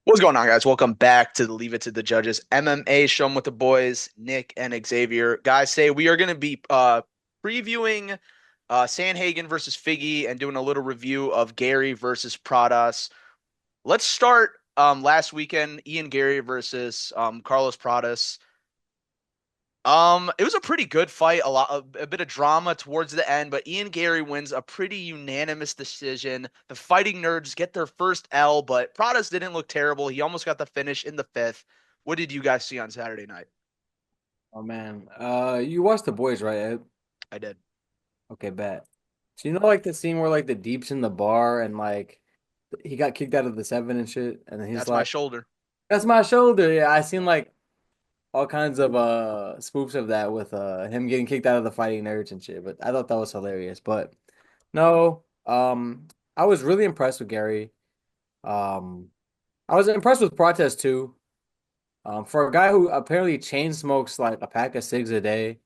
What's going on, guys? Welcome back to the Leave It to the Judges MMA show with the boys, Nick and Xavier. Guys, say we are going to be previewing Sanhagen versus Figgy and doing a little review of Garry versus Pradas. Let's start last weekend, Ian Garry versus Carlos Pradas. It was a pretty good fight, a bit of drama towards the end, but Ian Garry wins a pretty unanimous decision. The Fighting Nerds get their first L, but Pradas didn't look terrible. He almost got the finish in the fifth. What did you guys see on Saturday night? Oh man, you watched The Boys, right, Ed? I did. Okay, bet. So you know, like the scene where like the Deep's in the bar and like he got kicked out of the seven and shit, and then he's That's my like, shoulder. "That's my shoulder." Yeah, I seen Yeah. like all kinds of spoofs of that with him getting kicked out of the Fighting Nerds and shit. But I thought that was hilarious. But no, I was really impressed with Gary. Um, I was impressed with Protest too. For a guy who apparently chain smokes like a pack of cigs a day.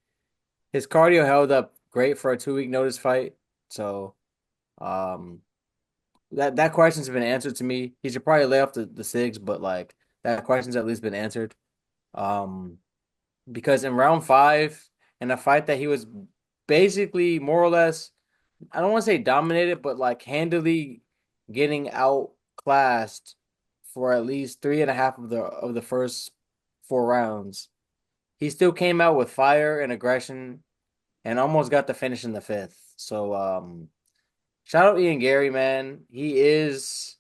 His cardio held up great for a 2 week notice fight. So um that question's been answered to me. He should probably lay off the SIGs, but like that question's at least been answered. Um because in round five, in a fight that he was basically more or less, I don't want to say dominated, but like handily getting outclassed for at least three and a half of the first 4 rounds. He still came out with fire and aggression and almost got the finish in the fifth. So shout out Ian Garry, man. He is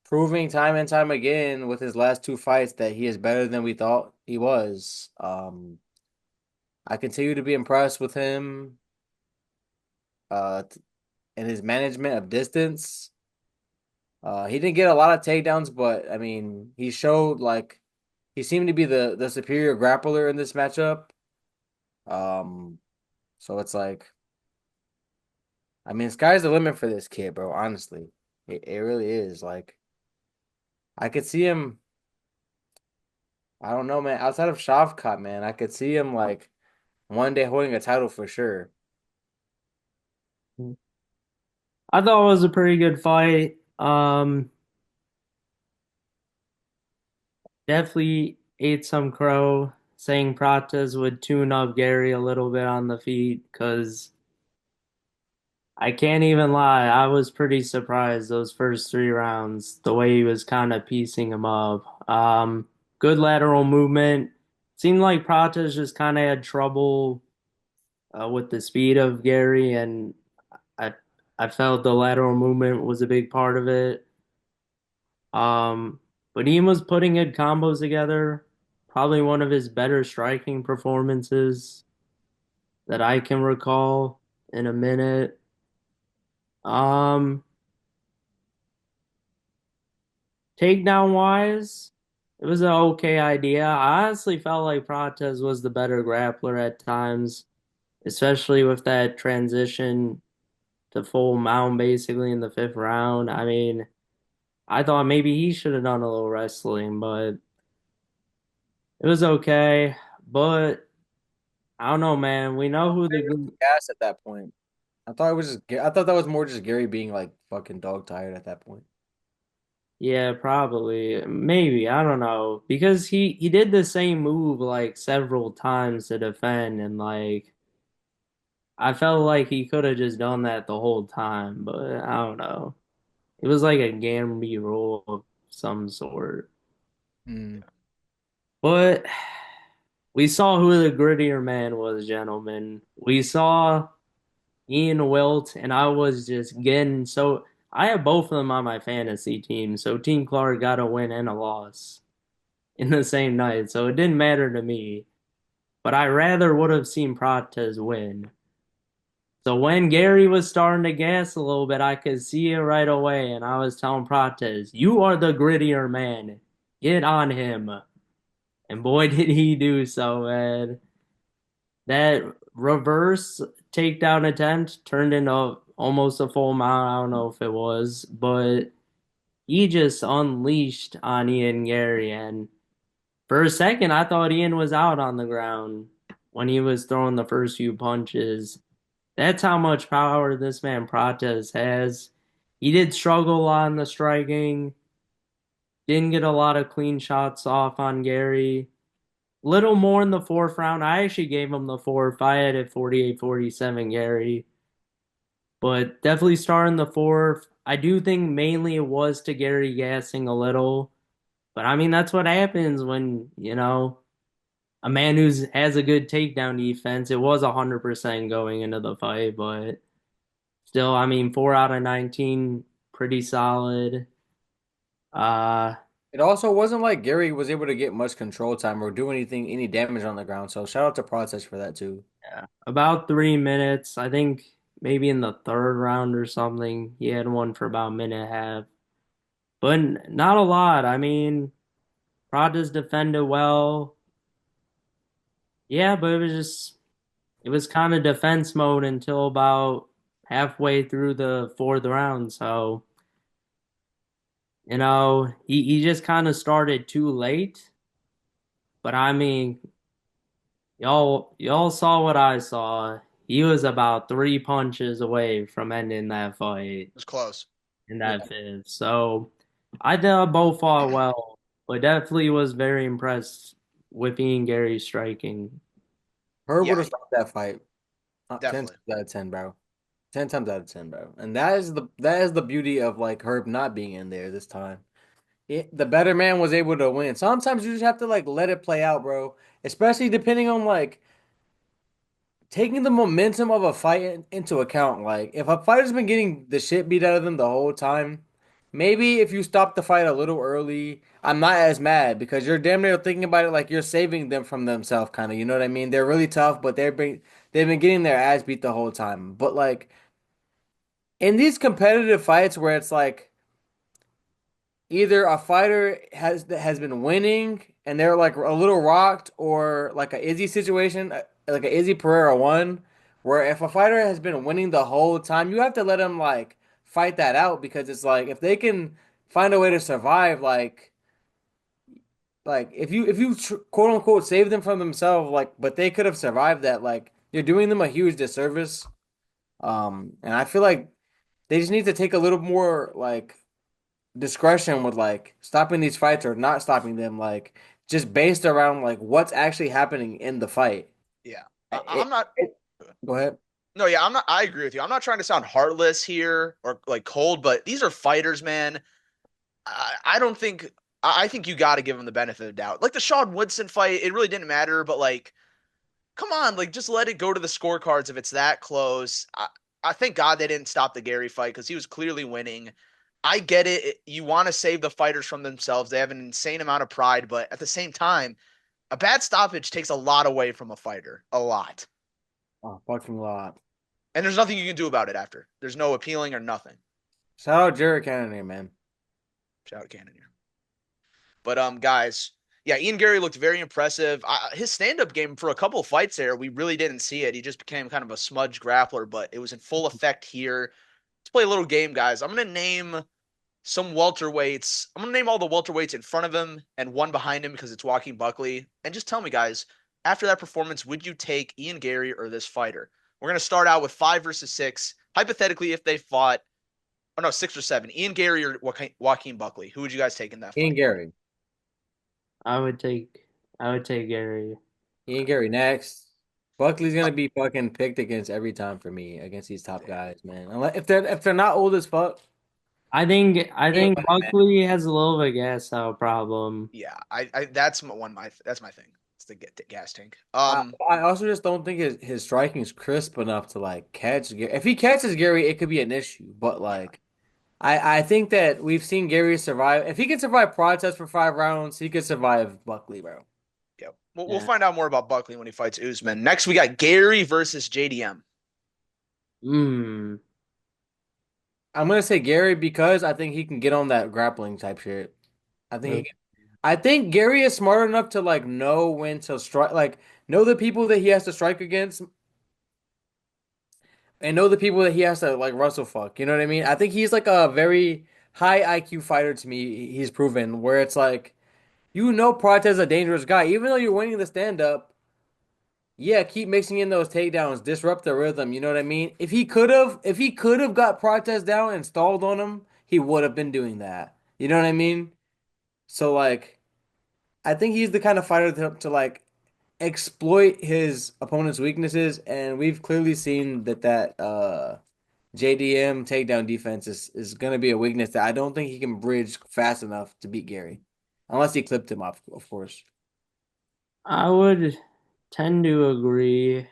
proving time and time again with his last two fights that he is better than we thought he was. I continue to be impressed with him and his management of distance. He didn't get a lot of takedowns, but I mean, he showed like he seemed to be the superior grappler in this matchup. Um, so it's like I mean, sky's the limit for this kid, bro. Honestly, it really is. Like, I could see him. I don't know, man. Outside of Shavkat, man, I could see him like one day holding a title for sure. I thought it was a pretty good fight. Definitely ate some crow saying Prates would tune up Gary a little bit on the feet because I can't even lie. I was pretty surprised those first 3 rounds, the way he was kind of piecing him up. Good lateral movement. Seemed like Prates just kind of had trouble with the speed of Gary, and I I felt the lateral movement was a big part of it. Um, but he was putting good combos together. Probably one of his better striking performances that I can recall in a minute. Um, Takedown wise, it was an okay idea. I honestly felt like Prates was the better grappler at times, especially with that transition to full mount basically in the fifth round. I mean, I thought maybe he should have done a little wrestling, but it was okay. But I don't know, man. We know who the Gas at that point. I thought that was more just Gary being like fucking dog tired at that point. yeah, probably. Maybe. I don't know. Because he did the same move like several times to defend and like I felt like he could have just done that the whole time, but I don't know. It was like a Gamby rule of some sort. Mm. But we saw who the grittier man was, gentlemen. We saw Ian Wilt, and I was just getting so I have both of them on my fantasy team, so Team Clark got a win and a loss in the same night, so it didn't matter to me. But I rather would have seen Prates win. So when Gary was starting to gas a little bit, I could see it right away, and I was telling Prates, "You are the grittier man. Get on him." And boy, did he do so, man. That reverse takedown attempt turned into almost a full mount. I don't know if it was, but he just unleashed on Ian Gary. And for a second, I thought Ian was out on the ground when he was throwing the first few punches. That's how much power this man Prates has. He did struggle on the striking. Didn't get a lot of clean shots off on Garry. Little more in the fourth round. I actually gave him the fourth. I had it 48-47 Garry. But definitely starting the fourth. I do think mainly it was to Garry gassing a little. But I mean, that's what happens when, a man who has a good takedown defense. It was 100% going into the fight, but still, I mean, 4 out of 19, pretty solid. Uh, It also wasn't like Garry was able to get much control time or do any damage on the ground. So shout out to Prates for that too. yeah, about 3 minutes. I think maybe in the third round or something, he had one for about a minute and a half, but not a lot. I mean, Prada's defended well. Yeah, but it was kind of defense mode until about halfway through the fourth round. So, he just kind of started too late. But I mean, y'all saw what I saw. He was about 3 punches away from ending that fight It was close. in Yeah. that fifth. So I thought both fought well, but definitely was very impressed with Ian Gary's striking. Herb would Yeah, have stopped that fight 10 definitely. times out of 10, bro. 10 times out of 10, bro. And that is the beauty of like Herb not being in there this time. The better man was able to win. Sometimes you just have to like let it play out, bro. Especially depending on like taking the momentum of a fight into account. Like if a fighter's been getting the shit beat out of them the whole time, maybe if you stop the fight a little early, I'm not as mad because you're damn near thinking about it like you're saving them from themselves, kind of. You know what I mean? They're really tough, but they've been getting their ass beat the whole time. But like in these competitive fights where it's like either a fighter has been winning and they're like a little rocked, or like a Izzy situation, like a Izzy Pereira one, where if a fighter has been winning the whole time, you have to let them like fight that out because it's like if they can find a way to survive, like if you quote unquote save them from themselves, like but they could have survived that, like you're doing them a huge disservice. And I feel like they just need to take a little more like discretion with like stopping these fights or not stopping them, like just based around like what's actually happening in the fight. Yeah. I'm It, not. Go ahead. No, yeah, I'm not. I agree with you. I'm not trying to sound heartless here or like cold, but these are fighters, man. I don't think. I think you got to give them the benefit of the doubt. Like the Sean Woodson fight, it really didn't matter, but like, come on, like just let it go to the scorecards if it's that close. I thank God they didn't stop the Gary fight because he was clearly winning. I get it. You want to save the fighters from themselves. They have an insane amount of pride, but at the same time, a bad stoppage takes a lot away from a fighter. A lot. Oh, fucking lot. And there's nothing you can do about it after. There's no appealing or nothing. Shout out Jared Cannonier, man. Shout out Cannon here. But guys, yeah, Ian Gary looked very impressive. His stand-up game for a couple of fights there, we really didn't see it. He just became kind of a smudge grappler, but it was in full effect here. Let's play a little game, guys. I'm gonna name some welterweights. I'm gonna name all the welterweights in front of him and one behind him because it's Joaquin Buckley. And just tell me, guys, after that performance, would you take Ian Gary or this fighter? We're gonna start out with 5 versus 6. Hypothetically, if they fought, oh no, 6 or 7, Ian Gary or Joaquin Buckley, who would you guys take in that Ian fight? Garry. I would take I would take Garry. Ian Garry next. Buckley's Uh, gonna be fucking picked against every time for me against these top guys, man. Unless if they're not old as fuck. I think Anyway, man. Buckley has a little bit of gas out problem. Yeah, I that's that's my thing. It's the gas tank. I also just don't think his striking is crisp enough to like catch Gary. If he catches Gary, it could be an issue. But Yeah, like I think that we've seen Gary survive. If he can survive Protest for 5 rounds, he could survive Buckley, bro. yeah. We'll Yeah. find out more about Buckley when he fights Usman. Next, we got Gary versus JDM. Hmm. I'm gonna say Gary because I think he can get on that grappling type shit. I think he can. I think Gary is smart enough to like know when to strike, like know the people that he has to strike against, and know the people that he has to like wrestle fuck. You know what I mean? I think he's like a very high IQ fighter to me. He's proven where it's like Prate is a dangerous guy, even though you're winning the stand up. Yeah, keep mixing in those takedowns, disrupt the rhythm. You know what I mean? If he could have got Protest down and stalled on him, he would have been doing that. You know what I mean? So like I think he's the kind of fighter to like exploit his opponent's weaknesses, and we've clearly seen that JDM takedown defense is gonna be a weakness that I don't think he can bridge fast enough to beat Garry. Unless he clipped him off, of course. I would tend to agree.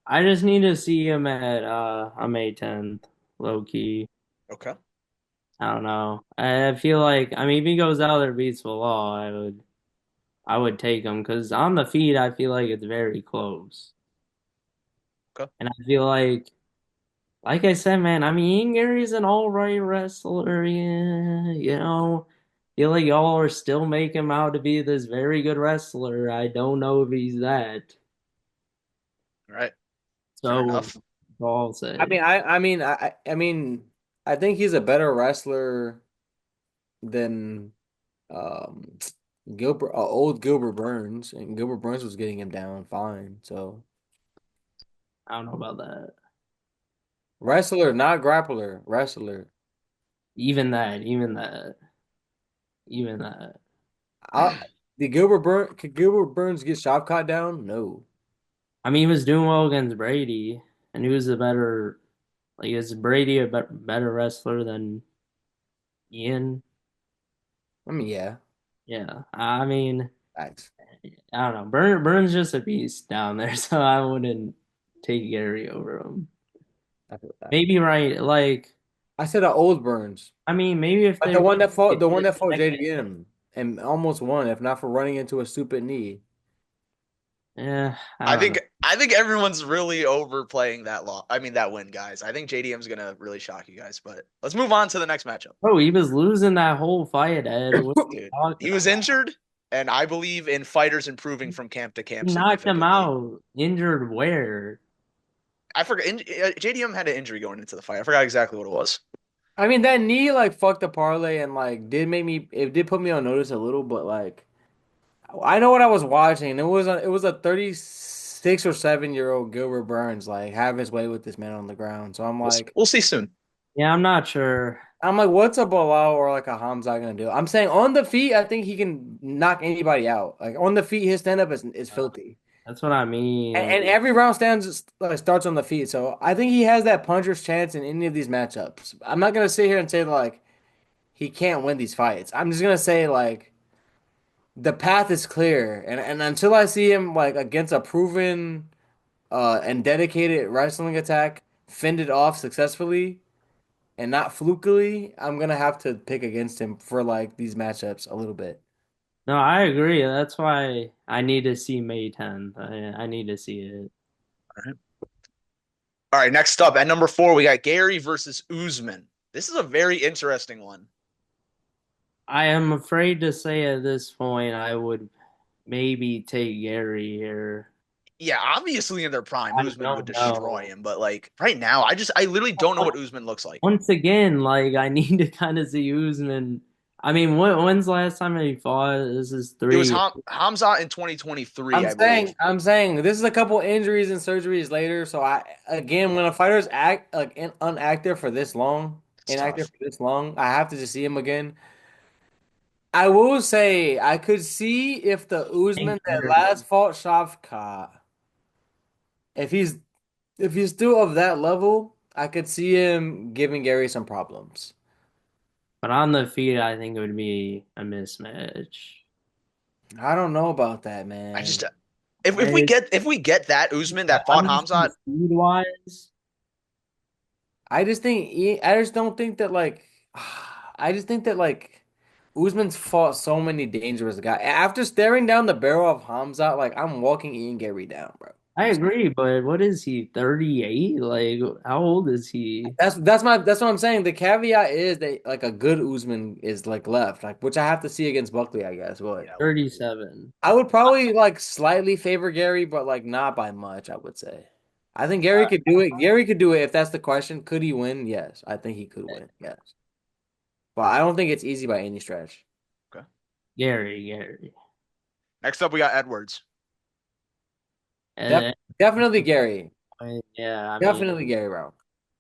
I just need to see him at on May 10th, low key. Okay. I don't know. I feel like I mean if he goes out there and beats the law, I would take him because on the feet I feel like it's very close. Okay. And I feel like I said, man, I mean Ian Gary's an all right wrestler, yeah, you know. Feel like y'all are still making him out to be this very good wrestler. I don't know if he's that. All right. Fair So enough. that's all I'll say. I think he's a better wrestler than um old Gilbert Burns, and Gilbert Burns was getting him down fine. So I don't know about that. wrestler, not grappler, wrestler. Even that, even that. I, could Gilbert Burns get Shavkat down? No. I mean, he was doing well against Brady, and he was a better, like, is Brady a better wrestler than Ian? I mean, yeah, Yeah. I mean, facts. I don't know. Burns just a beast down there, so I wouldn't take Gary over him. I feel that. Maybe right, like, I said old Burns, I mean, maybe if but they went the one the that fought second, JDM and almost won, if not for running into a stupid knee. yeah, I I don't know. think I think everyone's really overplaying that law. I mean that win, guys. I think JDM's gonna really shock you guys. But let's move on to the next matchup. Bro, he was losing that whole fight, Ed. What are you Dude, talking he was about? injured, and I believe in fighters improving from camp to He camp knocked him significantly. out, injured where? I forgot JDM had an injury going into the fight. I forgot exactly what it was. I mean, that knee like fucked the parlay and like it did put me on notice a little, but like I know what I was watching. It was a 36 or 37 year old Gilbert Burns like have his way with this man on the ground. So We'll see soon. Yeah, I'm not sure. I'm like, what's a Bilal or like a Hamza gonna do? I'm saying on the feet, I think he can knock anybody out. Like on the feet, his stand up is Uh, filthy. That's what I And mean. every round stands like starts on the feet. So I think he has that puncher's chance in any of these matchups. I'm not gonna sit here and say like he can't win these fights. I'm just gonna say like the path is clear, and until I see him like against a proven and dedicated wrestling attack, fended off successfully and not flukily, I'm gonna have to pick against him for like these matchups a little bit. No, I agree. That's why I need to see May 10th. I need to see it. All right. All right, next up at number 4, we got Garry versus Usman. This is a very interesting one. I am afraid to say at this point I would maybe take Gary here. Yeah, obviously in their prime, I Usman would don't destroy know. him, but like right now, I literally don't know what Usman looks like. Once again, like I need to kind of see Usman. I mean, when's the last time he fought? This is It was 3. Hamza in 2023, I believe. I'm saying this is a couple injuries and surgeries later. So I again, when a fighter's inactive for this long, It's tough. I have to just see him again. I will say I could see if the Think Usman that better. last fought Shavkat, if he's still of that level, I could see him giving Gary some problems. But on the feet, I think it would be a mismatch. I don't know about that, I just man. I, if we get that Usman that fought I'm just Hamza, speed wise. I just don't think that like I just think that like Usman's fought so many dangerous guys. After staring down the barrel of Hamzat, like I'm walking Ian Gary down, bro. I agree, but what is he, 38? Like, how old is he? That's what I'm saying. The caveat is that like a good Usman is like left, like which I have to see against Buckley, I guess. But yeah, 37. I would probably like slightly favor Gary, but like not by much, I would say. I think Gary could do it. Gary could do it if that's the question. Could he win? Yes. I think he could win. Yes. But I don't think it's easy by any stretch. okay. Gary. Next up, we got Edwards. Def And, Definitely Gary. yeah, I mean, Definitely Gary, bro.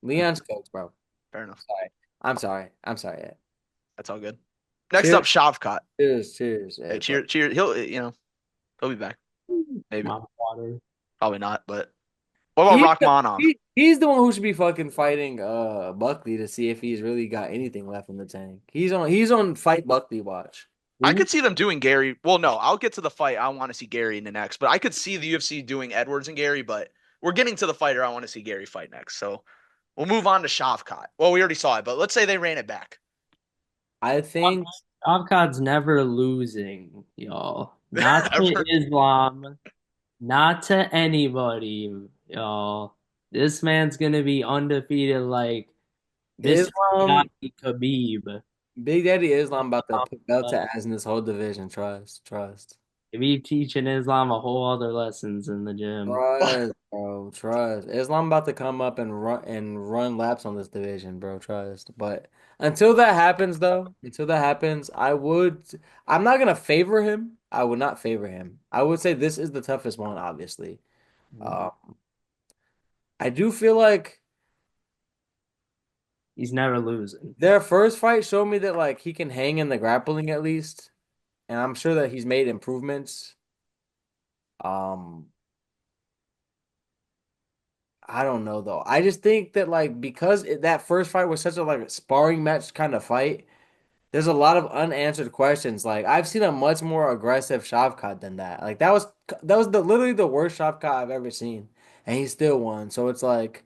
Leon's coach, bro. Fair enough. Sorry. I'm sorry. I'm sorry. Ed. That's all good. Next Cheers, up, Shavkat. cheers, cheers. Hey, Hey, bro. cheer. He'll be back. Maybe. My water. Probably not. But what about He, Rachmanov? he's the one who should be fucking fighting Buckley to see if he's really got anything left in the tank. He's on fight Buckley watch. I Who? could see them doing Gary. Well, no, I'll get to the fight. I want to see Gary in the next, but I could see the UFC doing Edwards and Gary. But we're getting to the fighter I want to see Gary fight next. So we'll move on to Shavkat. Well, we already saw it, but let's say they ran it back. I think Shavkat's never losing, y'all. Not to Ever. Islam, not to anybody, y'all. This man's gonna be undefeated like Mr. Islam, Miyagi Khabib. Big Daddy Islam about to put belt Like, to ass in this whole division. Trust, trust. be teaching Islam a whole other lessons in the gym. Trust, bro. Trust. Islam about to come up and run laps on this division, bro. Trust. But until that happens, though, until that happens, I'm not gonna favor him. I would not favor him. I would say this is the toughest one, obviously. Mm. Uh, I do feel like He's never losing. their first fight showed me that like he can hang in the grappling at least, and I'm sure that he's made improvements. Um, I don't know though. I just think that like because that first fight was such a like sparring match kind of fight, there's a lot of unanswered questions. Like I've seen a much more aggressive Shavkat than that. Like that was literally the worst Shavkat I've ever seen, and he still won. So it's like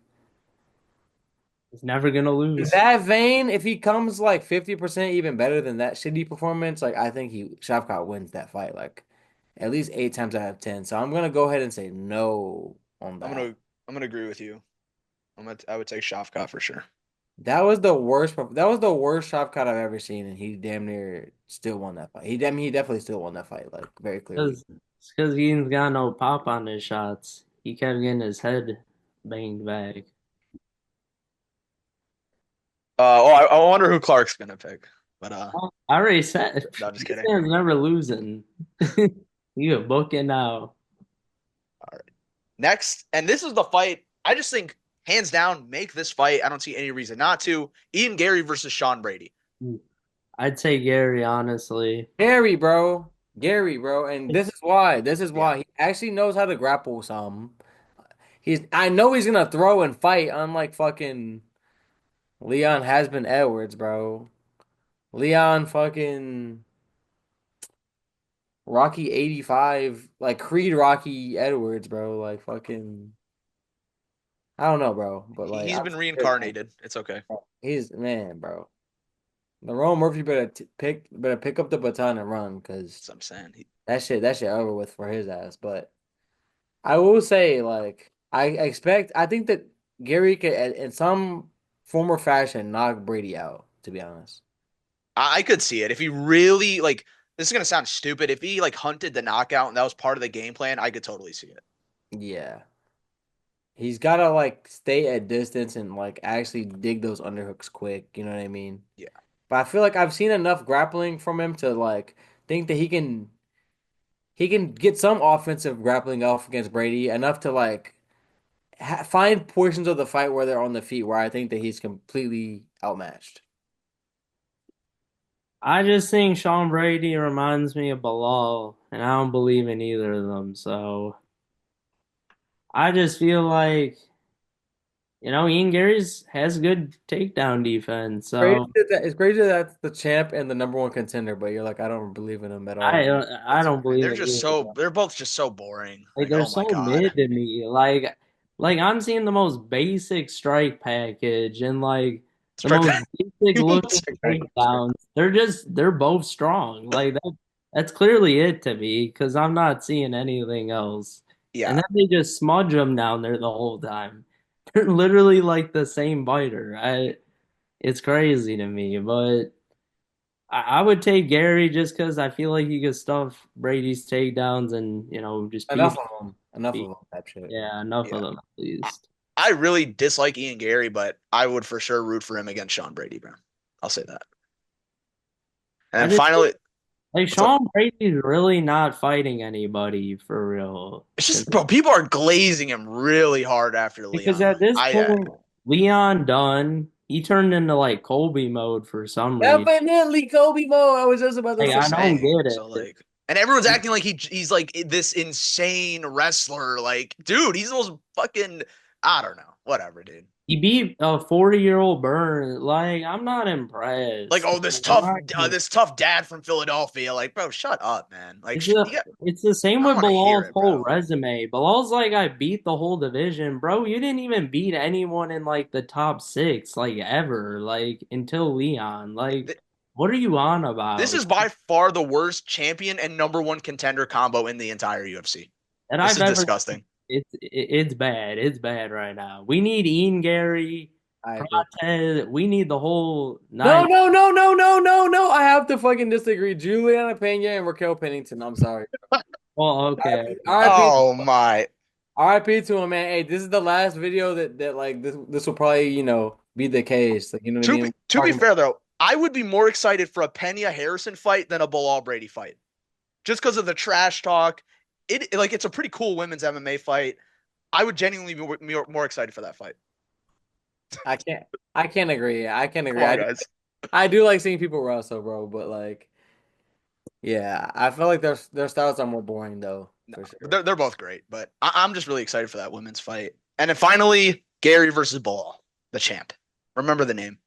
He's never gonna in lose. that vein, if he comes like 50% even better than that shitty performance, like I think he Shavkat wins that fight like at least 8 times out of 10. So I'm gonna go ahead and say no on I'm that. gonna I'm gonna agree with you. I would take Shavkat for sure. That was the worst shot cut I've ever seen, and he damn near still won that fight. He definitely still won that fight, like very clearly. It's because he ain't got no pop on his shots. He kept getting his head banged back. I wonder who Clark's gonna pick. But Well, I already said no, just this kidding. man's never losing. You a book it now. All right. Next, and this is the fight. I just think hands down, make this fight. I don't see any reason not to. Ian Gary versus Sean Brady. I'd say Gary, honestly. Gary, bro, Gary, bro, and this is why. This is Yeah. why he actually knows how to grapple some. I know he's gonna throw and fight, unlike fucking Leon has been Edwards, bro. Leon fucking Rocky 85, like Creed Rocky Edwards, bro. Like fucking, I don't know, bro, but like He's I'm been scared, reincarnated. It's okay. he's man, bro. Lerone Murphy better pick up the baton and run because That's what I'm saying. that shit over with for his ass. But I will say, like, I think that Gary could, in some form or fashion, knock Brady out. To be honest, I could see it if he really like. This is gonna sound stupid. If he like hunted the knockout and that was part of the game plan, I could totally see it. yeah, he's gotta like stay at distance and like actually dig those underhooks quick. You know what I mean? Yeah. But I feel like I've seen enough grappling from him to like think that he can get some offensive grappling off against Brady enough to like find portions of the fight where they're on the feet where I think that he's completely outmatched. I just think Sean Brady reminds me of Bilal, and I don't believe in either of them. So I just feel like, Ian Gary's has good takedown defense. Crazy So it's crazy that that's the champ and the number one contender, but you're like, I don't believe in him at all. I It's don't okay. believe in either of them. They're both just so boring. Like Like, they're oh my so God. mid to me. Like I'm seeing the most basic strike package and like the Strike most back. basic looking Strike back. takedowns. They're both strong. Like that's clearly it to me because I'm not seeing anything else. And Yeah. then they just smudge them down there the whole time. They're literally like the same fighter. It's crazy to me, but I would take Gary just because I feel like he could stuff Brady's takedowns and just piece. Enough of them. Enough of them type shit. Yeah, enough of Yeah. them at I, least. I really dislike Ian Gary, but I would for sure root for him against Sean Brady, bro. I'll say that. And I then just finally, like what's up? Sean Brady's really not fighting anybody for real. It's just, bro, people are glazing him really hard after Because Leon. at this point, Leon done. he turned into like Colby mode for some reason. Definitely Kobe Mo. I was just about to Like say. I don't Saying get so it. like, and everyone's acting like he's like this insane wrestler. Like, dude, he's the most fucking I don't know, whatever, dude. He beat a 40-year-old Burn. Like I'm not Like, impressed. oh, Like, I'm not gonna- this tough dad from Philadelphia. Like, bro, shut up, man. Like, it's the same I don't with want to hear Bilal's it, whole bro. resume. Bilal's like I beat the whole division, bro. You didn't even beat anyone in like the top six, like ever, like until Leon. Like, what are you on This about? is by far the worst champion and number one contender combo in the entire UFC. That This I've is ever. disgusting. It's bad. It's bad right now. We need Ian Gary, I agree. Prates. We need the whole No, nine. no, no, no, no, no, no. I have to fucking disagree. Juliana Pena and Raquel Pennington. I'm sorry. Well, okay, RIP, okay. RIP, Oh my. RIP to him, man. Hey, this is the last video that like this will probably, be the case. Like, you know what I mean? To be Talking about fair though, I would be more excited for a Pena Harrison fight than a Bilal Brady fight, just because of the trash talk. It's a pretty cool women's MMA fight. I would genuinely be more excited for that fight. I can't I can't agree. I can't Come agree. on, guys. I do like seeing people wrestle, bro, but like yeah, I feel like their styles are more boring though, No, for but sure. they're both great. But I'm just really excited for that women's fight. And then finally, Garry versus Bilal, the champ. Remember the name.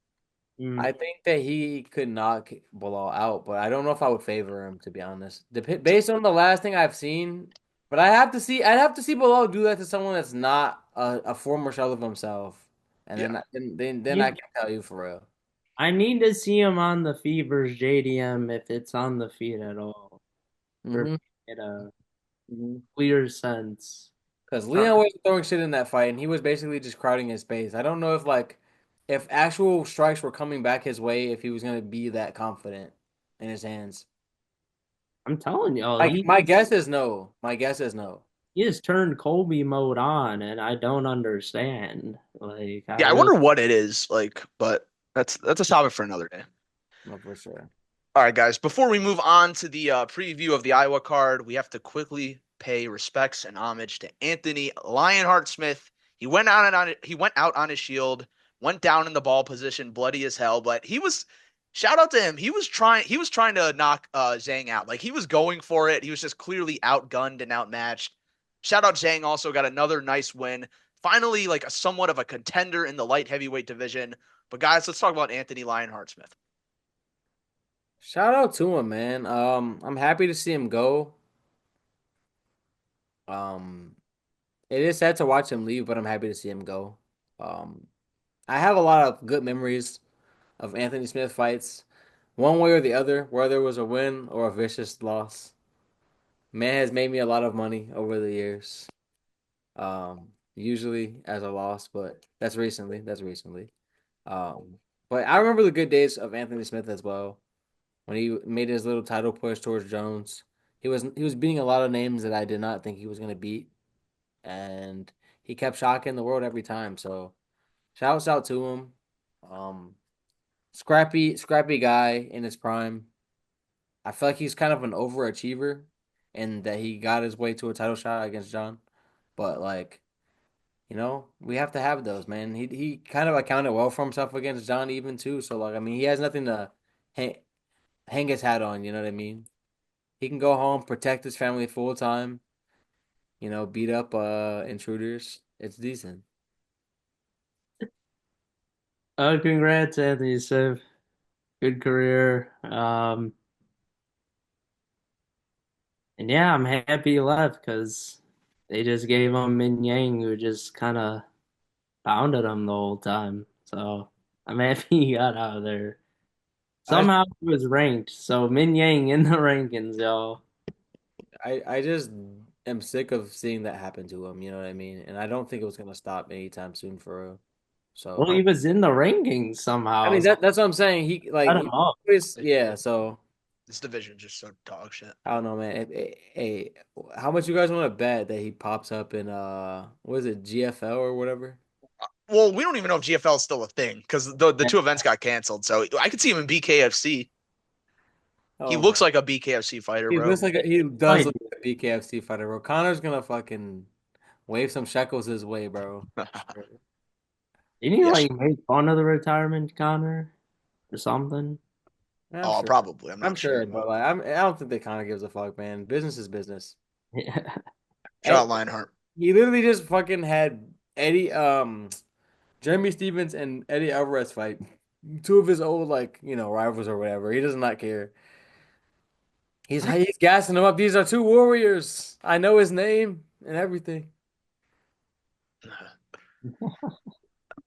Mm. I think that he could knock Bilal out, but I don't know if I would favor him to be honest. Based on the last thing I've seen, but I'd have to see Bilal do that to someone that's not a former shell of himself, and Yeah. then I You, can tell you for real. I need to see him on the feet versus JDM if it's on the feet at all for me Mm-hmm. to get a Mm-hmm. clear sense. Because All Leon right. wasn't throwing shit in that fight, and he was basically just crowding his space. I don't know if actual strikes were coming back his way, if he was gonna be that confident in his hands. I'm telling you, Like my guess is no. My guess is no. he has turned Colby mode on, and I don't understand. Like I Yeah, I really. wonder what it is like, but that's a topic for another day. No, for sure. All right, guys. Before we move on to the preview of the Iowa card, we have to quickly pay respects and homage to Anthony Lionheart Smith. He went out on his shield, went down in the ball position, bloody as hell. But he was shout out to him. He was trying to knock Zhang out. Like he was going for it. He was just clearly outgunned and outmatched. Shout out Zhang also got another nice win. Finally, like a somewhat of a contender in the light heavyweight division. But guys, let's talk about Anthony Lionheart Smith. Shout out to him, man. I'm happy to see him go. Um, it is sad to watch him leave, but I'm happy to see him go. Um, I have a lot of good memories of Anthony Smith fights, one way or the other, whether it was a win or a vicious loss. Man has made me a lot of money over the years. Usually as a loss, but that's recently. That's recently. Um, but I remember the good days of Anthony Smith as well when he made his little title push towards Jones. He was beating a lot of names that I did not think he was gonna beat, and he kept shocking the world every time. So shouts out to him. Um, scrappy guy in his prime. I feel like he's kind of an overachiever, and that he got his way to a title shot against John. But like, we have to have those, man. He kind of accounted well for himself against John even too. So like, I mean, he has nothing to hang hang his hat on. You know what I mean? He can go home, protect his family full time. Beat up intruders. It's decent. Congrats, Anthony Smith. Good career. And yeah, I'm happy he left because they just gave him Min Yang, who just kind of pounded him the whole time. So I'm happy he got out of there. I Somehow he was ranked. So Min Yang in the rankings, y'all. I just am sick of seeing that happen to him. You know what I mean? And I don't think it was gonna stop anytime soon for real. Well, So he was in the rankings I somehow. mean So that's what I'm saying. He like cut him he up. always yeah. So This division is just so dog shit. I don't know, man. Hey, how much you guys want to bet that he pops up in what is it, GFL or whatever? Well, we don't even know if GFL is still a thing because the two events got canceled. So I could see him in BKFC. He Oh my, looks like a BKFC fighter, he bro. looks like he does Might look like a BKFC fighter, bro. Connor's gonna fucking wave some shekels his way, bro. For sure. Didn't he Yes. like make fun of the retirement, Connor, or something? I'm Oh, sure. probably. I'm I'm not sure, sure, but but like I don't think they kind of gives a fuck, man. Business is business. Yeah. And shout out Lionheart. he literally just fucking had Jeremy Stevens and Eddie Alvarez fight. Two of his old rivals or whatever. He does not care. He's gassing them up. These are two warriors. I know his name and everything. All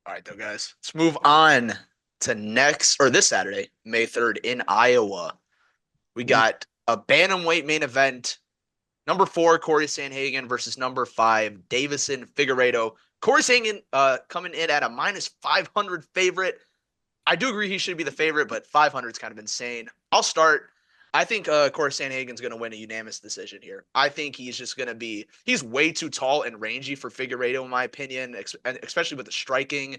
right, though, guys. Let's move on to next or this Saturday, May 3rd in Iowa. We got a bantamweight main event. Number 4, Corey Sandhagen versus number 5, Davison Figueiredo. Corey Sandhagen coming in at a minus 500 favorite. I do agree he should be the favorite, but 500 is kind of insane. I'll start. I think Corey Sandhagen's going to win a unanimous decision here. I think he's just going to be, he's way too tall and rangy for Figueiredo, in my opinion, especially with the striking. I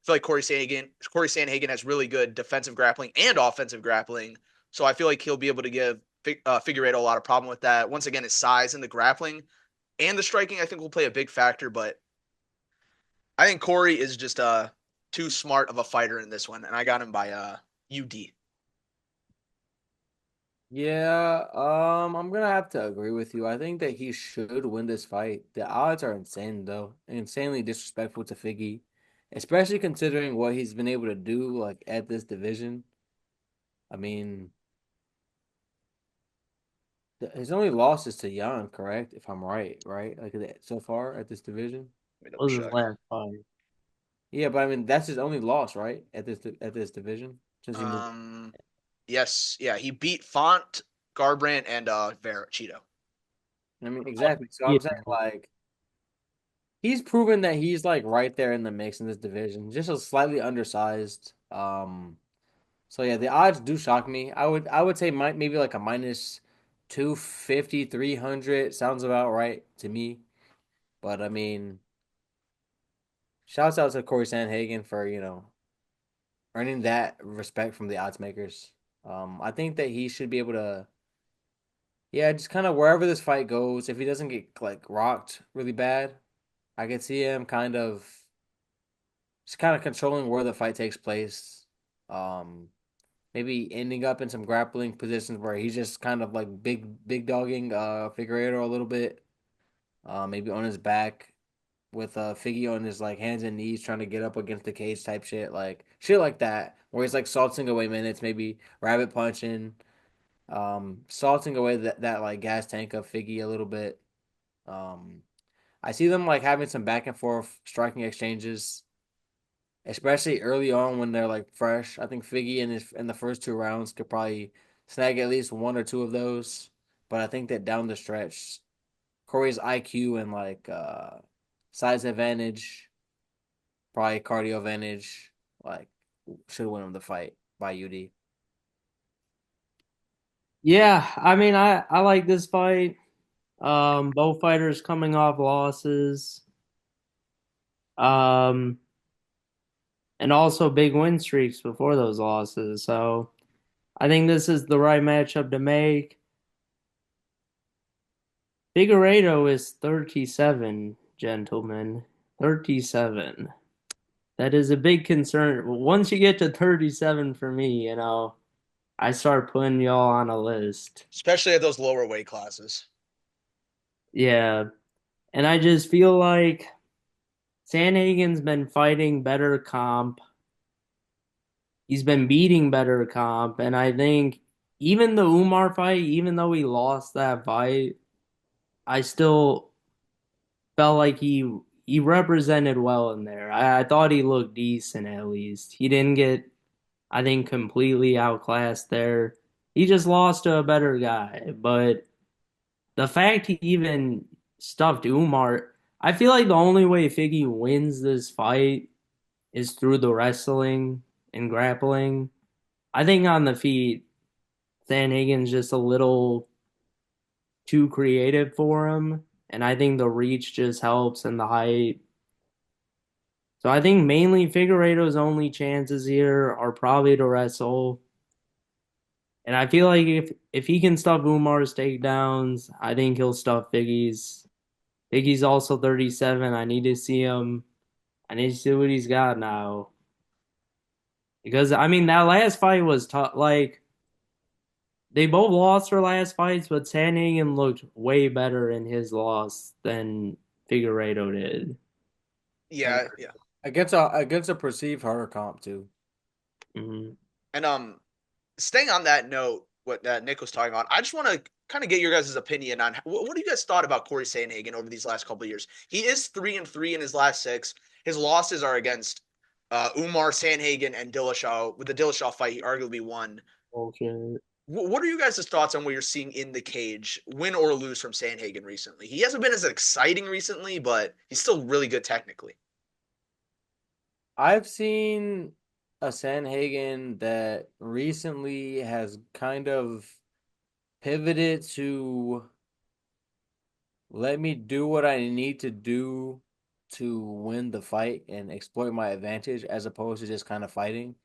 feel like Corey Sandhagen has really good defensive grappling and offensive grappling. So I feel like he'll be able to give Figueiredo a lot of problem with that. Once again, his size and the grappling and the striking, I think, will play a big factor. But I think Corey is just too smart of a fighter in this one, and I got him by UD. Yeah, I'm gonna have to agree with you. I think that he should win this fight. The odds are insane though, insanely disrespectful to Figgy, especially considering what he's been able to do like at this division. I mean, his only loss is to Yan, correct? If I'm right, right? Like so far at this division. Let me double What was his check. last fight? Yeah, but I mean that's his only loss, right? At this division since he moved. Um, yes, yeah, he beat Font, Garbrandt, and Vera Cheeto. I mean exactly. So Yeah. I'm saying like he's proven that he's like right there in the mix in this division, just a slightly undersized. So yeah, the odds do shock me. I would say maybe like a minus 250, 300 sounds about right to me. But I mean, shouts out to Corey Sandhagen for, earning that respect from the odds makers. I think that he should be able to, yeah, just kind of wherever this fight goes, if he doesn't get like rocked really bad, I could see him just kind of controlling where the fight takes place. Um, Maybe ending up in some grappling positions where he's just kind of like big dogging Figueiredo a little bit. Maybe on his back with Figgy on his like hands and knees trying to get up against the cage type shit, like shit like that, where he's like salting away minutes, maybe rabbit punching, salting away that like gas tank of Figgy a little bit. Um, I see them like having some back and forth striking exchanges, especially early on when they're like fresh. I think Figgy in the first two rounds could probably snag at least one or two of those. But I think that down the stretch, Corey's IQ and like size advantage, probably cardio advantage, like should win him the fight by UD. Yeah, I mean, I like this fight. Both fighters coming off losses. Um, and also big win streaks before those losses. So I think this is the right matchup to make. Figueiredo is 37, gentlemen. 37. That is a big concern. Once you get to 37 for me, I start putting y'all on a list. Especially at those lower weight classes. Yeah. And I just feel like Sanhagen's been fighting better comp. He's been beating better comp. And I think even the Umar fight, even though he lost that fight, I still felt like he represented well in there. I thought he looked decent at least. He didn't get, I think, completely outclassed there. He just lost to a better guy. But the fact he even stuffed Umar, I feel like the only way Figgy wins this fight is through the wrestling and grappling. I think on the feet, Sanhagen's just a little too creative for him. And I think the reach just helps and the height. So I think mainly Figueiredo's only chances here are probably to wrestle. And I feel like if he can stuff Umar's takedowns, I think he'll stuff Figgy's. Figgy's also 37. I need to see him I need to see what he's got now. Because I mean that last fight was tough. Like they both lost their last fights, but Sandhagen looked way better in his loss than Figueiredo did. And Yeah, yeah. against a perceived harder comp too. Mhm. And staying on that note, what Nick was talking about, I just want to kind of get your guys' opinion on what do you guys thought about Corey Sandhagen over these last couple of years? He is 3-3 in his last six. His losses are against Umar Sandhagen and Dillashaw. With the Dillashaw fight, he arguably won. Bullshit. What are you guys' thoughts on what you're seeing in the cage, win or lose from Sandhagen recently? He hasn't been as exciting recently, but he's still really good technically. I've seen a Sanhagen that recently has kind of pivoted to let me do what I need to do to win the fight and exploit my advantage as opposed to just kind of fighting.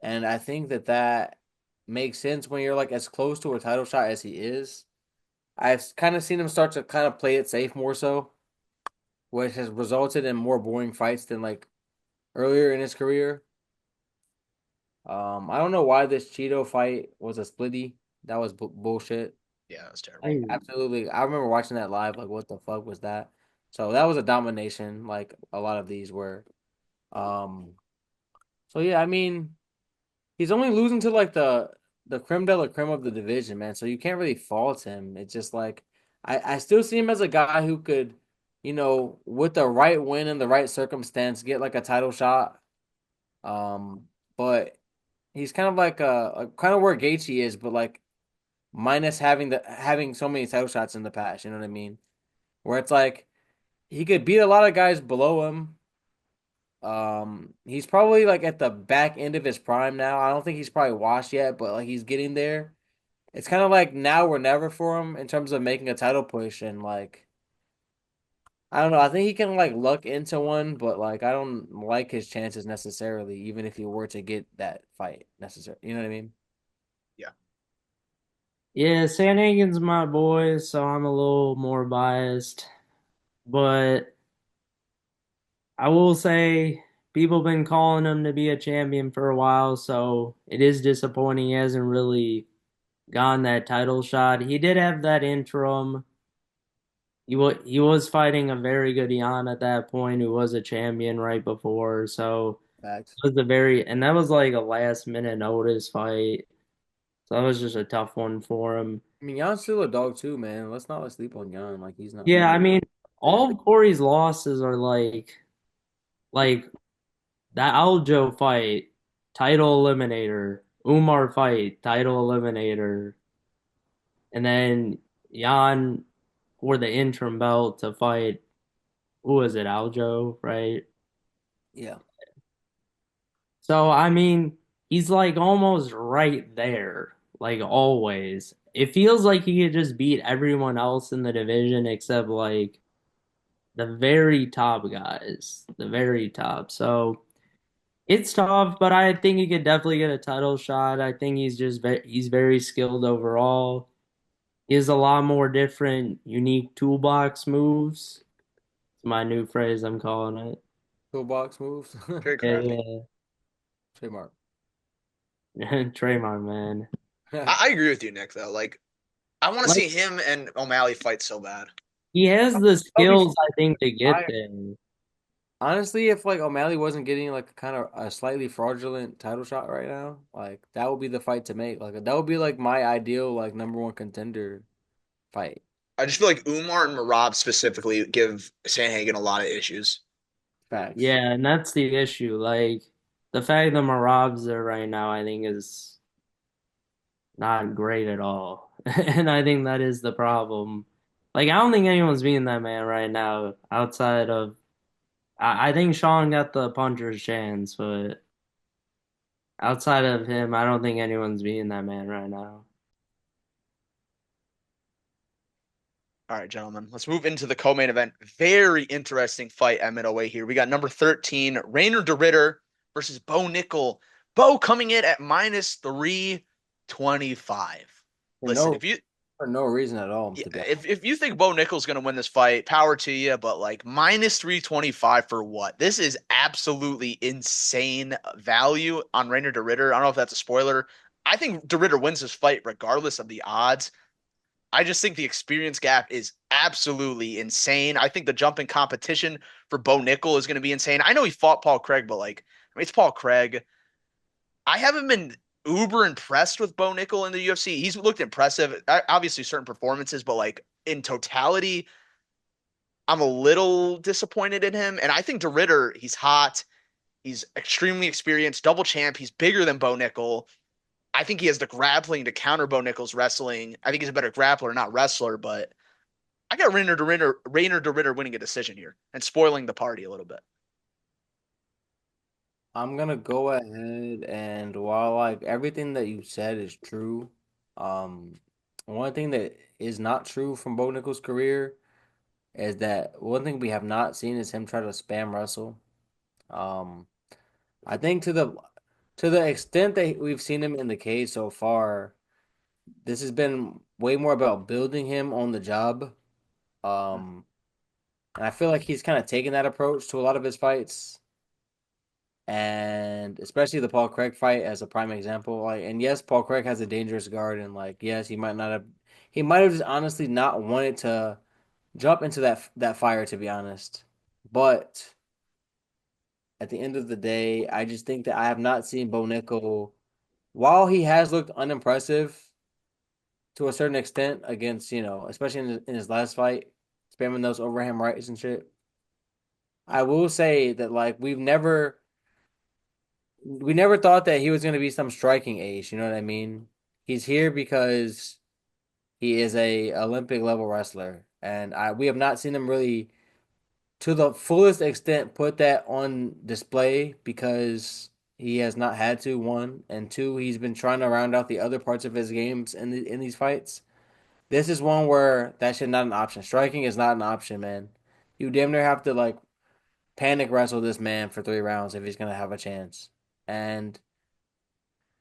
And I think that that makes sense when you're like as close to a title shot as he is. I've kind of seen him start to kind of play it safe more so, which has resulted in more boring fights than like earlier in his career. I don't know why this Cheeto fight was a splitty. That was bullshit. Yeah, that's terrible. Like I absolutely, I remember watching that live. Like, what the fuck was that? So that was a domination. Like a lot of these were. Um. So yeah, I mean, he's only losing to like the creme de la creme of the division, man. So you can't really fault him. It's just like I still see him as a guy who could, with the right win and the right circumstance, get like a title shot. But he's kind of like a kind of where Gaethje is, but like minus having so many title shots in the past. You know what I mean? Where it's like he could beat a lot of guys below him. He's probably like at the back end of his prime now. I don't think he's probably washed yet, but like he's getting there. It's kind of like now or never for him in terms of making a title push, and like I don't know. I think he can like luck into one, but like I don't like his chances necessarily, even if he were to get that fight necessary. You know what I mean? Yeah. Yeah, Sandhagen's my boy, so I'm a little more biased. But I will say people been calling him to be a champion for a while, so it is disappointing he hasn't really gotten that title shot. He did have that interim. He was fighting a very good Jan at that point, who was a champion right before. So Facts. it was a very and that was like a last minute notice fight. So that was just a tough one for him. I mean, Jan's still a dog too, man. Let's not sleep on Jan. Like he's not. Yeah, He's I mean, there. all of Corey's losses are like that Aljo fight, title eliminator, Umar fight, title eliminator, and then Jan for the interim belt to fight who was it, Aljo, right? Yeah. So I mean, he's like almost right there, like always. It feels like he could just beat everyone else in the division except like the very top guys, the very top. So it's tough, but I think he could definitely get a title shot. I think he's very skilled overall. He has a lot more different unique toolbox moves. It's my new phrase I'm calling it. Toolbox moves. Very crafty. Yeah, Trademark. yeah. Trademark, man. I agree with you, Nick, though. Like, I want to Like see him and O'Malley fight so bad. he has the That'll be skills, I think, to get fire. there. Honestly, if like O'Malley wasn't getting like a kind of a slightly fraudulent title shot right now, like that would be the fight to make. Like that would be like my ideal like number one contender fight. I just feel like Umar and Marab specifically give Sandhagen a lot of issues. Facts. Yeah, and that's the issue. Like the fact that Marab's there right now, I think is not great at all. And I think that is the problem. Like I don't think anyone's beating that man right now outside of I think Sean got the puncher's chance, but outside of him, I don't think anyone's beating that man right now. All right, gentlemen, let's move into the co-main event. Very interesting fight at middleweight here. We got number 13, Rainer DeRitter versus Bo Nickel. Bo coming in at minus 325. For Listen, no if you for no reason at all, Yeah, to be honest. if you think Bo Nickel's going to win this fight, power to you, but like minus 325 for what? This is absolutely insane value on Rainer DeRitter. I don't know if that's a spoiler. I think DeRitter wins this fight regardless of the odds. I just think the experience gap is absolutely insane. I think the jumping competition for Bo Nickel is going to be insane. I know he fought Paul Craig, but like, I mean, it's Paul Craig. I haven't been uber impressed with Bo Nickel in the UFC. He's looked impressive, obviously certain performances, but like in totality, I'm a little disappointed in him. And I think DeRitter, he's hot. He's extremely experienced, double champ. He's bigger than Bo Nickel. I think he has the grappling to counter Bo Nickel's wrestling. I think he's a better grappler, not wrestler, but I got Rainer DeRitter winning a decision here and spoiling the party a little bit. I'm gonna go ahead and while like everything that you said is true, um, one thing that is not true from Bo Nickel's career is that one thing we have not seen is him try to spam wrestle. Um, I think to the extent that we've seen him in the cage so far, this has been way more about building him on the job. Um, and I feel like he's kind of taken that approach to a lot of his fights, and especially the Paul Craig fight as a prime example. Like, and yes, Paul Craig has a dangerous guard, and like, yes, he might have just honestly not wanted to jump into that fire, to be honest. But at the end of the day, I just think that I have not seen Bo Nickel, while he has looked unimpressive to a certain extent against, especially in his last fight, spamming those overhand rights and shit. I will say that like we never thought that he was going to be some striking ace, you know what I mean? He's here because he is a Olympic level wrestler, and I we have not seen him really to the fullest extent put that on display because he has not had to, one, and two, he's been trying to round out the other parts of his games in these fights. This is one where that shit not an option. Striking is not an option, man. You damn near have to like panic wrestle this man for 3 rounds if he's gonna have a chance. And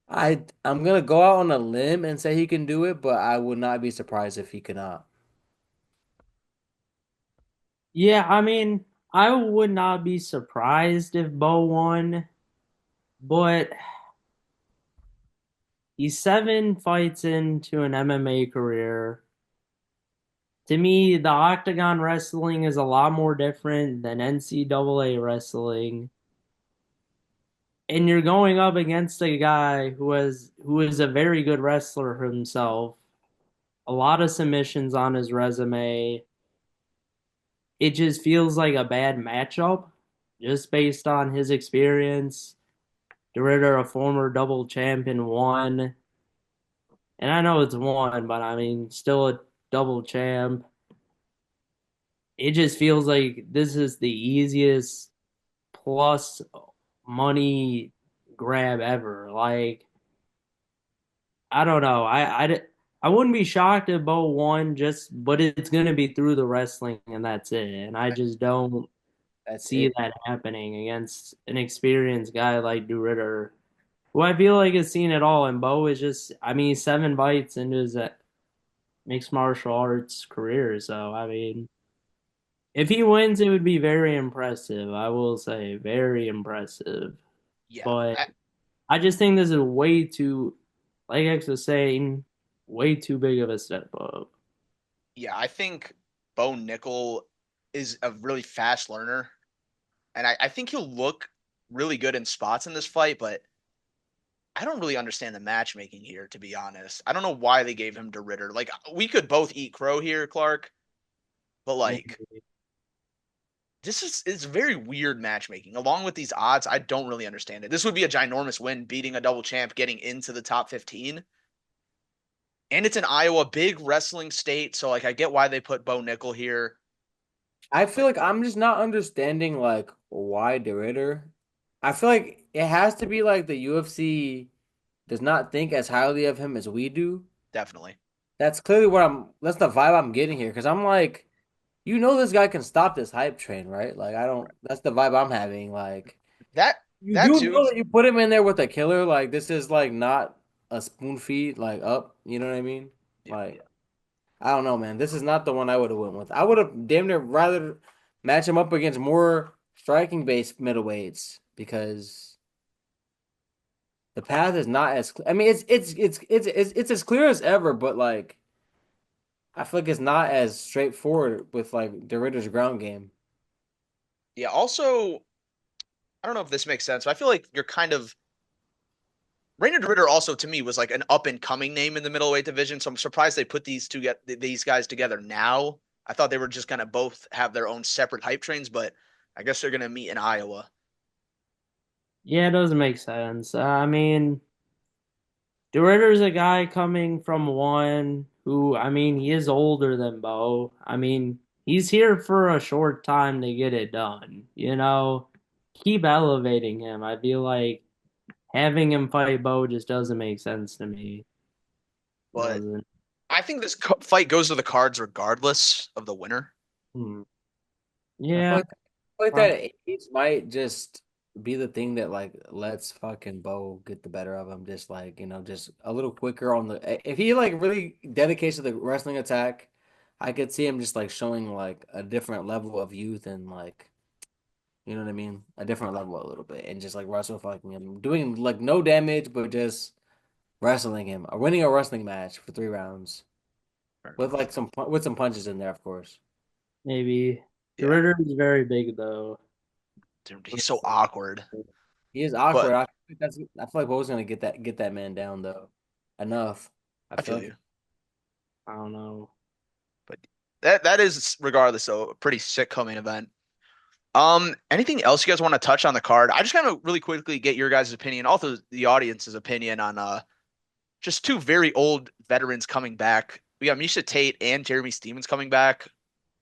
I'm gonna go out on a limb and say he can do it, but I would not be surprised if he cannot. Yeah, I mean, I would not be surprised if Bo won, but he's 7 fights into an MMA career. To me, the octagon wrestling is a lot more different than NCAA wrestling. And you're going up against a guy who is a very good wrestler himself. A lot of submissions on his resume. It just feels like a bad matchup, just based on his experience. DeRitter, a former double champion, won. And I know it's one, but I mean, still a double champ. It just feels like this is the easiest plus money grab ever. Like, I don't know. I wouldn't be shocked if Bo won, just but it's gonna be through the wrestling and that's it. And I just don't That's see it. that happening against an experienced guy like DeRitter, who I feel like has seen it all. And Bo is just, I mean, 7 fights into his mixed martial arts career. So I mean, if he wins, it would be very impressive. I will say, very impressive. Yeah. But I just think this is way too, like X was saying, way too big of a step up. Yeah, I think Bo Nickel is a really fast learner, and I think he'll look really good in spots in this fight, but I don't really understand the matchmaking here, to be honest. I don't know why they gave him to Ritter. Like, we could both eat crow here, Clark, but like, Maybe. this is it's very weird matchmaking. Along with these odds, I don't really understand it. This would be a ginormous win, beating a double champ, getting into the top 15. And it's in Iowa, big wrestling state. So, like, I get why they put Bo Nickel here. I feel But like I'm just not understanding like why DeRitter. I feel like it has to be like the UFC does not think as highly of him as we do. definitely. That's clearly what that's the vibe I'm getting here because I'm like, this guy can stop this hype train, right? Like I don't that's the vibe I'm having. Like That you that do too. know that you put him in there with a killer, like this is like not a spoon feed like up, you know what I mean? Yeah. Like I don't know, man. This is not the one I would have went with. I would have damn near rather match him up against more striking based middleweights because the path is not as I mean it's as clear as ever, but like I feel like it's not as straightforward with like the Ritter's ground game. Yeah. Also, I don't know if this makes sense, but I feel like you're kind of Rainer Ritter also to me was like an up and coming name in the middleweight division. So I'm surprised they put these guys together now. I thought they were just gonna both have their own separate hype trains, but I guess they're gonna meet in Iowa. Yeah, it doesn't make sense. I mean, DeRitter's a guy coming from one who, I mean, he is older than Bo. I mean, he's here for a short time to get it done. Keep elevating him. I feel like having him fight Bo just doesn't make sense to me. But Doesn't. I think this fight goes to the cards regardless of the winner. Hmm. I Yeah. feel like prob- that age might just be the thing that like lets fucking Bo get the better of him. Just like, just a little quicker on the if he like really dedicates to the wrestling attack, I could see him just like showing like a different level of youth and like you know what I mean? A different level a little bit and just like wrestle fucking him. Doing like no damage, but just wrestling him. Or winning a wrestling match for 3 rounds. Fair With enough. like with some punches in there, of course. Maybe. Yeah, DeRitter is very big though. dude, he's so awkward. He is But awkward. I feel like Bo's gonna get that man down though. Enough. I I feel feel like you. I don't know. But that is regardless though a pretty sick coming event. Anything else you guys want to touch on the card? I just kind of really quickly get your guys' opinion, also the audience's opinion on just two very old veterans coming back. We got Misha Tate and Jeremy Stevens coming back.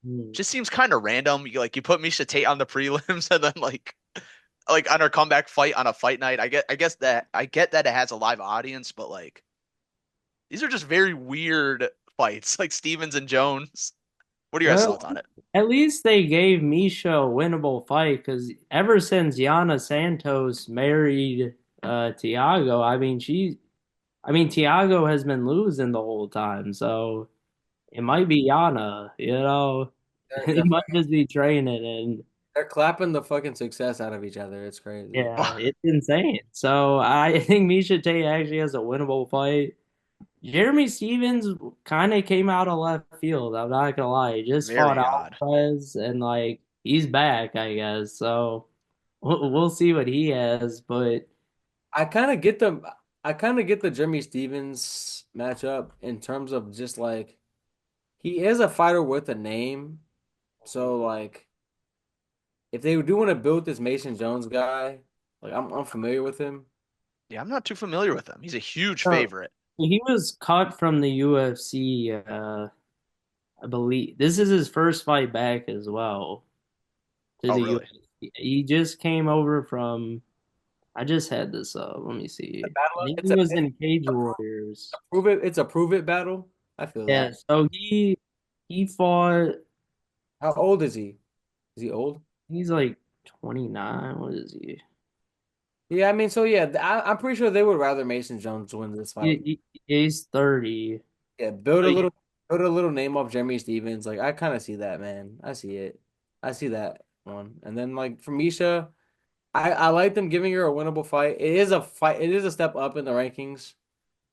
Hmm. Just seems kind of random. You put Misha Tate on the prelims and then like on her comeback fight on a fight night. I get that it has a live audience, but like these are just very weird fights, like Stevens and Jones. What are your guys' Well, thoughts on it? at least they gave Misha a winnable fight because ever since Yana Santos married Tiago, I mean Tiago has been losing the whole time, so it might be Yana. He they're might just be training and they're clapping the fucking success out of each other. It's crazy. yeah, it's insane. So I think Misha Tate actually has a winnable fight. Jeremy Stevens kind of came out of left field. I'm not gonna lie. He just fought Very odd. Alvarez and like he's back, I guess. So we'll see what he has. But I kind of get the I kind of get the Jeremy Stevens matchup in terms of just like he is a fighter with a name. So like if they do want to build this Mason Jones guy, like I'm familiar with him. Yeah, I'm not too familiar with him. He's a huge uh, favorite. he was cut from the UFC. I believe this is his first fight back as well to Oh, the really? UFC. He just came over from. I just had this up. Let me see. The battle I think it's he a was in Cage Warriors. it's a prove it battle. I feel Yeah, that. so he fought. How old is he? Is he old? He's like 29. What is he? Yeah, I mean, so yeah, I'm pretty sure they would rather Mason Jones win this fight. He's 30. Yeah, But yeah, build a little name off Jeremy Stevens. Like I kind of see that, man. I see it. I see that one. And then like for Misha, I like them giving her a winnable fight. It is a fight. It is a step up in the rankings.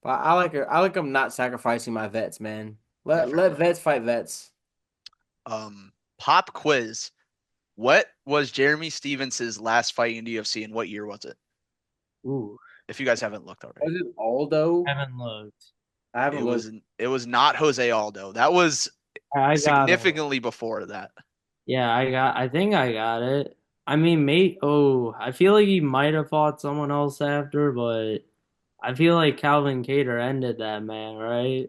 But I like her. I like them not sacrificing my vets, man. Yeah, fair Let enough. vets fight vets. Pop quiz. What was Jeremy Stevens' last fight in the UFC and what year was it? ooh, If you guys haven't looked already. Was it Aldo? haven't looked. I haven't It looked. was it was not Jose Aldo. That was I got it. significantly before that. Yeah, I think I got it. I mean, mate. Oh, I feel like he might have fought someone else after, but I feel like Calvin Cater ended that man, right? And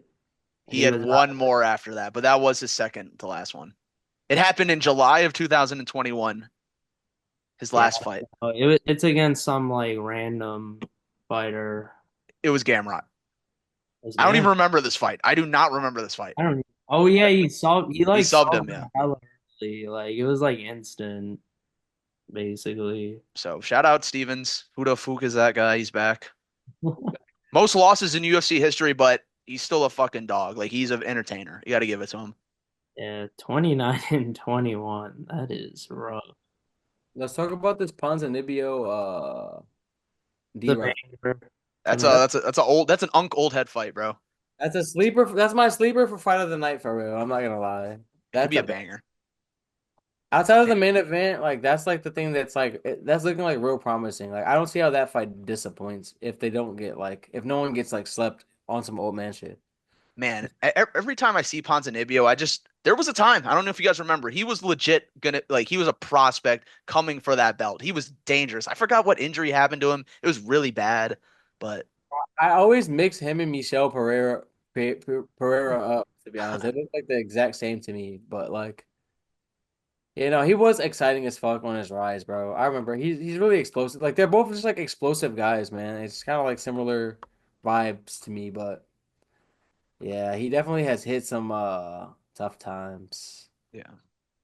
He he had was one more after that, but that was his second to last one. It happened in July of 2021, his yeah. last fight. It's against some like random fighter. It was Gamrot. Was I don't even Gam. remember this fight. I do not remember this fight. I don't. Oh yeah, he He like subbed saw him, yeah. him hella early. Like it was like instant, basically. So shout out Stevens. Who the fuck is that guy? He's back. Most losses in UFC history, but he's still a fucking dog. Like he's an entertainer. You got to give it to him. Yeah, 29 and 21. That is rough. Let's talk about this Ponzinibbio The D-Rock. banger. That's The that's an old head fight, bro. That's a sleeper. That's my sleeper for fight of the night for real. I'm not gonna lie. It could That's be a a bang. banger. Outside of the main event, like that's like the thing that's like that's looking like real promising. Like I don't see how that fight disappoints if they don't get like if no one gets like slept on some old man shit. Man, every time I see Ponzinibbio, there was a time, I don't know if you guys remember, he was legit gonna like he was a prospect coming for that belt. He was dangerous. I forgot what injury happened to him. It was really bad, but I always mix him and Michelle Pereira up, to be honest. They look like the exact same to me, but like he was exciting as fuck on his rise, bro. I remember he's really explosive. Like they're both just like explosive guys, man. It's kind of like similar vibes to me, but yeah, he definitely has hit some tough times. yeah,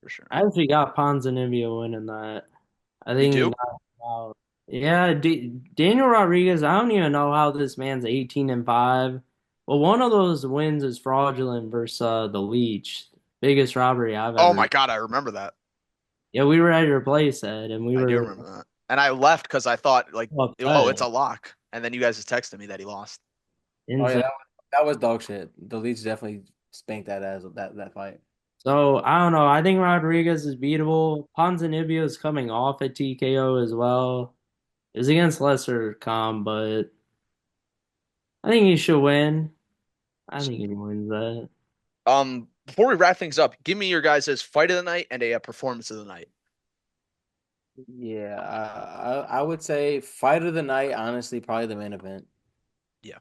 for sure. I actually got Ponzinibbio winning that. I You think he do? knocked him out. Yeah, Daniel Rodriguez, I don't even know how this man's 18 and 5. Well, one of those wins is fraudulent versus the Leech. Biggest robbery I've Oh ever. my God, I remember that. Yeah, we were at your place, Ed, and we I do were remember that. And I left because I thought like, oh, it's upset. a lock. And then you guys just texted me that he lost. Oh yeah, Insane. that was dog shit. The Leeds definitely spanked that as that fight. So I don't know. I think Rodriguez is beatable. Ponzinibbio is coming off at TKO as well. It's against lesser comp, but I think he should win. I think he wins that. Before we wrap things up, give me your guys' fight of the night and a performance of the night. Yeah, I would say fight of the night. Honestly, probably the main event. Yeah.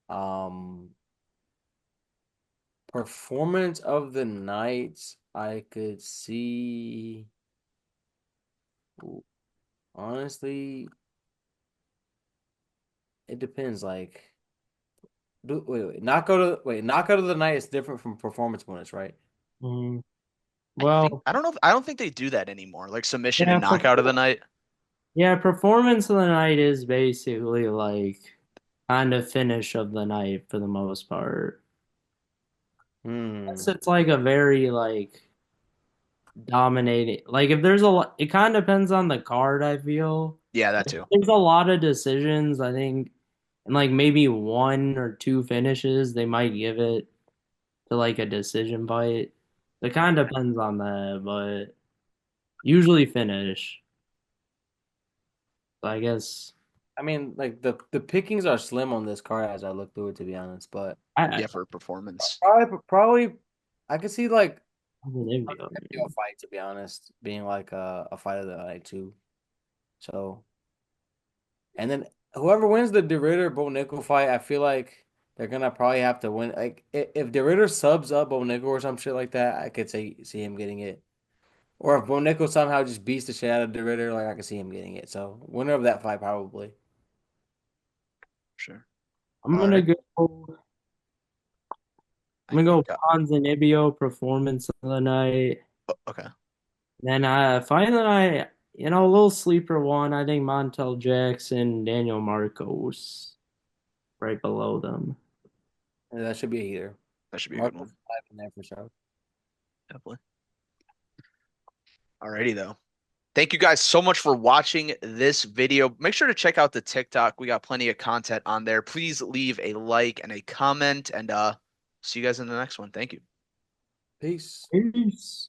Um, Performance of the night. I could see. Honestly, it depends. Like, knockout of the night is different from performance bonus, right? Mm, I think well, I don't know if, I don't think they do that anymore. Like submission yeah, and knockout of the night. yeah, performance of the night is basically like kind of finish of the night for the most part. Hmm. Unless it's like a very like dominating. Like if there's a lot, it kind of depends on the card, I feel. Yeah, that If too. there's a lot of decisions, I think, and like maybe one or two finishes, they might give it to like a decision fight. It kind of depends on that, but usually finish. So I guess I mean, like the pickings are slim on this card as I look through it, to be honest. But I Yeah, for performance. probably, I could see like Olivia. a fight, to be honest, being like a fight of the night too. So, and then whoever wins the DeRitter Bo Nickel fight, I feel like they're gonna probably have to win. Like if DeRitter subs up Bo Nickel or some shit like that, I could see him getting it. Or if Bo Nickel somehow just beats the shit out of DeRitter, like I could see him getting it. So winner of that fight probably. Sure. I'm All gonna right. go. I I'm gonna go think Ponzinibbio performance of the night. okay. Then finally, a little sleeper one. I think Montel Jackson, Daniel Marcos, right below them. Yeah, that should be a heater. That should be a good Marcus one. five in there for sure. Definitely. Alrighty though. Thank you guys so much for watching this video. Make sure to check out the TikTok. We got plenty of content on there. Please leave a like and a comment and see you guys in the next one. Thank you. Peace. Peace.